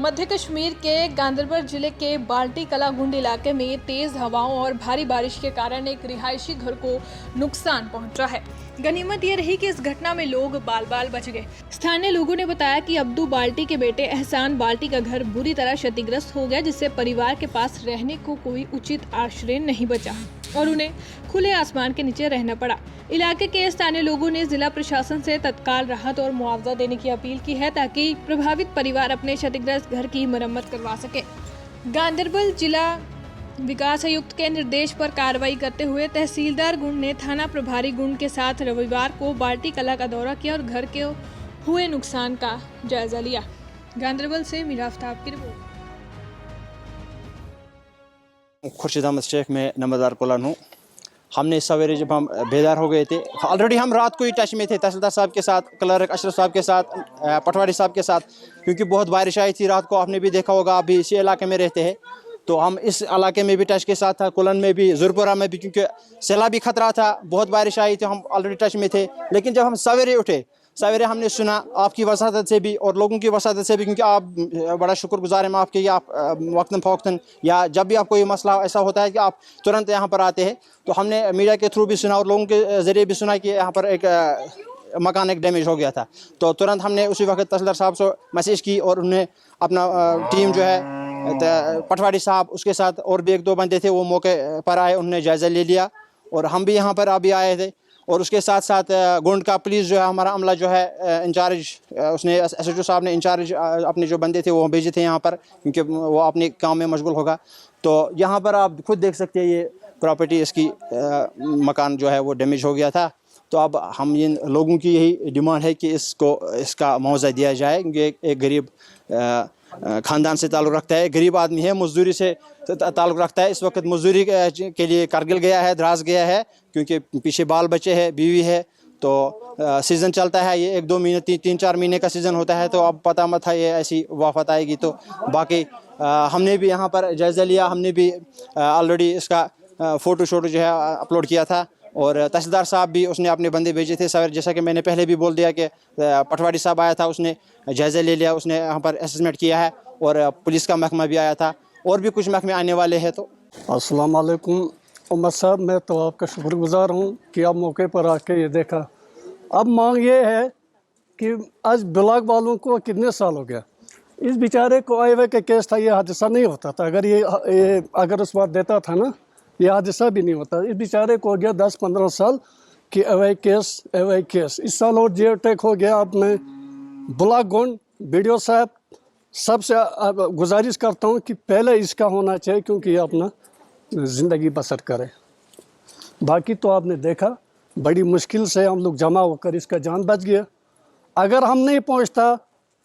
मध्य कश्मीर के गांदरबल जिले के बाल्टी कला गुंड इलाके में तेज हवाओं और भारी बारिश के कारण एक रिहायशी घर को नुकसान पहुंचा है। गनीमत ये रही कि इस घटना में लोग बाल बाल बच गए। स्थानीय लोगों ने बताया कि अब्दू बाल्टी के बेटे एहसान बाल्टी का घर बुरी तरह क्षतिग्रस्त हो गया, जिससे परिवार के पास रहने को कोई उचित आश्रय नहीं बचा और उन्हें खुले आसमान के नीचे रहना पड़ा। इलाके के स्थानीय लोगों ने जिला प्रशासन से तत्काल राहत और मुआवजा देने की अपील की है ताकि प्रभावित परिवार अपने क्षतिग्रस्त घर की मरम्मत करवा सके। गांदरबल जिला विकास आयुक्त के निर्देश पर कार्रवाई करते हुए तहसीलदार गुंड ने थाना प्रभारी गुंड के साथ रविवार को बाल्टी कला का दौरा किया और घर के हुए नुकसान का जायजा लिया। गांदरबल से मीरा आफ्ताब की रिपोर्ट। खुर्शीद अहमद शेख में नंबरदार कुलान हूँ। हमने सवेरे जब हम बेदार हो गए थे, ऑलरेडी हम रात को ही टच में थे तहसीलदार साहब के साथ, क्लर्क अशरफ साहब के साथ, पटवारी साहब के साथ, क्योंकि बहुत बारिश आई थी रात को। आपने भी देखा होगा, आप भी इसी इलाके में रहते हैं, तो हम इस इलाके में भी टच के साथ था, कुलन में भी, जुरपुरा में भी, क्योंकि सैलाबी खतरा था, बहुत बारिश आई थी, हम ऑलरेडी टच में थे। लेकिन जब हम सवेरे उठे, सवेरे हमने सुना आपकी वसादत से भी और लोगों की वसादत से भी, क्योंकि आप बड़ा शुक्रगुजार हैं आपके, आप वक्तन फ़ौक्तन या जब भी आप कोई मसला ऐसा होता है कि आप तुरंत यहाँ पर आते हैं, तो हमने मीडिया के थ्रू भी सुना और लोगों के ज़रिए भी सुना कि यहाँ पर एक मकान एक डैमेज हो गया था। तो तुरंत हमने उसी वक्त तहसीलदार साहब से मैसेज की और उन्हें अपना टीम जो है पटवारी साहब उसके साथ और भी एक दो बंदे थे, वो मौके पर आए, उन्होंने जायज़ा ले लिया और हम भी यहाँ पर अभी आए थे। और उसके साथ साथ गुंड का पुलिस जो है, हमारा अमला जो है इंचार्ज, उसने SHO साहब ने इंचार्ज अपने जो बंदे थे वो भेजे थे यहाँ पर, क्योंकि वो अपने काम में मशगूल होगा। तो यहाँ पर आप खुद देख सकते हैं, ये प्रॉपर्टी इसकी मकान जो है वो डैमेज हो गया था। तो अब हम इन लोगों की यही डिमांड है कि इसका मुआवजा दिया जाए, क्योंकि एक गरीब ख़ानदान से ताल्लुक़ रखता है, गरीब आदमी है, मजदूरी से ताल्लुक़ रखता है। इस वक्त मजदूरी के लिए कारगिल गया है, द्रास गया है, क्योंकि पीछे बाल बच्चे हैं, बीवी है। तो सीज़न चलता है, ये 1-2 महीने 3-4 महीने का सीज़न होता है, तो अब पता मत है ये ऐसी वाफत आएगी। तो बाकी हमने भी यहाँ पर जायज़ा लिया, हमने भी ऑलरेडी इसका फ़ोटो शोटो जो है अपलोड किया था और तहसीलदार साहब भी उसने अपने बंदे भेजे थे सवेरे, जैसा कि मैंने पहले भी बोल दिया कि पटवारी साहब आया था, उसने जायज़ा ले लिया, उसने यहाँ पर असेसमेंट किया है और पुलिस का महकमा भी आया था और भी कुछ महकमे आने वाले हैं। तो अस्सलाम वालेकुम उमर साहब, मैं तो आपका शुक्रगुजार हूँ कि आप मौके पर आके ये देखा। अब मांग ये है कि आज ब्लॉक वालों को कितने साल हो गया, इस बेचारे को हाईवे के केस था, ये हादसा नहीं होता था। अगर ये अगर उस बार देता था ना, ये हादसा भी नहीं होता। इस बेचारे को हो गया 10-15 साल कि अवैध केस। इस साल और जे अटैक हो गया। अब मैं ब्लॉक गुंड BDO साहब सबसे गुजारिश करता हूँ कि पहले इसका होना चाहिए, क्योंकि ये अपना ज़िंदगी बसर करे। बाकी तो आपने देखा, बड़ी मुश्किल से हम लोग जमा होकर इसका जान बच गया। अगर हम नहीं पहुँचता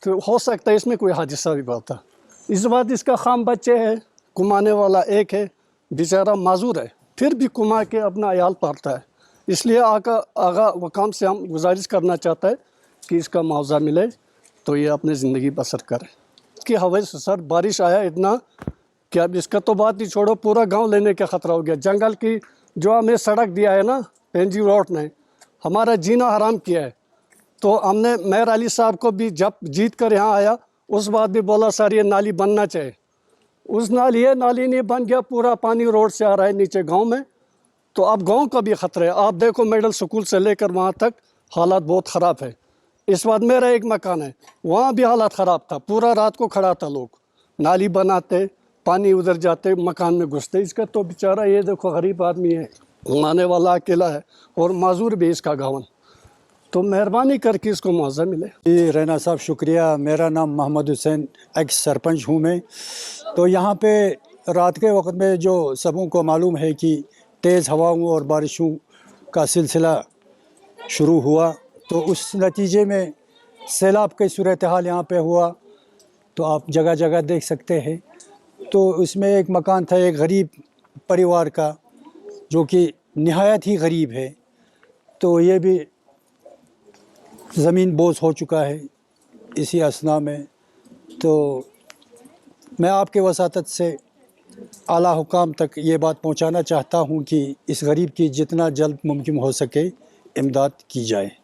तो हो सकता है इसमें कोई हादसा भी होता। इस बात इसका खाम बच्चे है, कुमाने वाला एक है, बेचारा माजूर है, फिर भी कुमा के अपना अयाल पालता है। इसलिए आगा वकाम से हम गुजारिश करना चाहता है कि इसका मुआवजा मिले तो ये अपनी ज़िंदगी बसर करे। इसकी हवा से सर बारिश आया इतना कि अब इसका तो बात ही छोड़ो, पूरा गांव लेने का ख़तरा हो गया। जंगल की जो हमें सड़क दिया है ना PNG रोड ने, हमारा जीना हराम किया है। तो हमने मेयर अली साहब को भी जब जीत कर यहाँ आया, उस बात भी बोला सर ये नाली बनना चाहिए। उस नाली नहीं बन गया, पूरा पानी रोड से आ रहा है नीचे गांव में। तो अब गांव का भी ख़तरा है। आप देखो मिडल स्कूल से लेकर वहां तक हालात बहुत ख़राब है। इस बात मेरा एक मकान है, वहाँ भी हालात ख़राब था, पूरा रात को खड़ा था, लोग नाली बनाते, पानी उधर जाते, मकान में घुसते। इसका तो बेचारा ये देखो गरीब आदमी है, घुमाने वाला अकेला है और माजूर भी इसका गावन। तो मेहरबानी करके इसको मुआवजा मिले। जी रैना साहब शुक्रिया। मेरा नाम मोहम्मद हुसैन, एक्स सरपंच हूँ मैं। तो यहाँ पे रात के वक्त में जो सबों को मालूम है कि तेज़ हवाओं और बारिशों का सिलसिला शुरू हुआ, तो उस नतीजे में सैलाब की सूरत हाल यहाँ पे हुआ। तो आप जगह जगह देख सकते हैं। तो उसमें एक मकान था एक गरीब परिवार का, जो कि निहायत ही गरीब है। तो ये भी ज़मीन बोझ हो चुका है इसी असना में। तो मैं आपके वसातत से आला हुकाम तक ये बात पहुंचाना चाहता हूं कि इस गरीब की जितना जल्द मुमकिन हो सके इमदाद की जाए।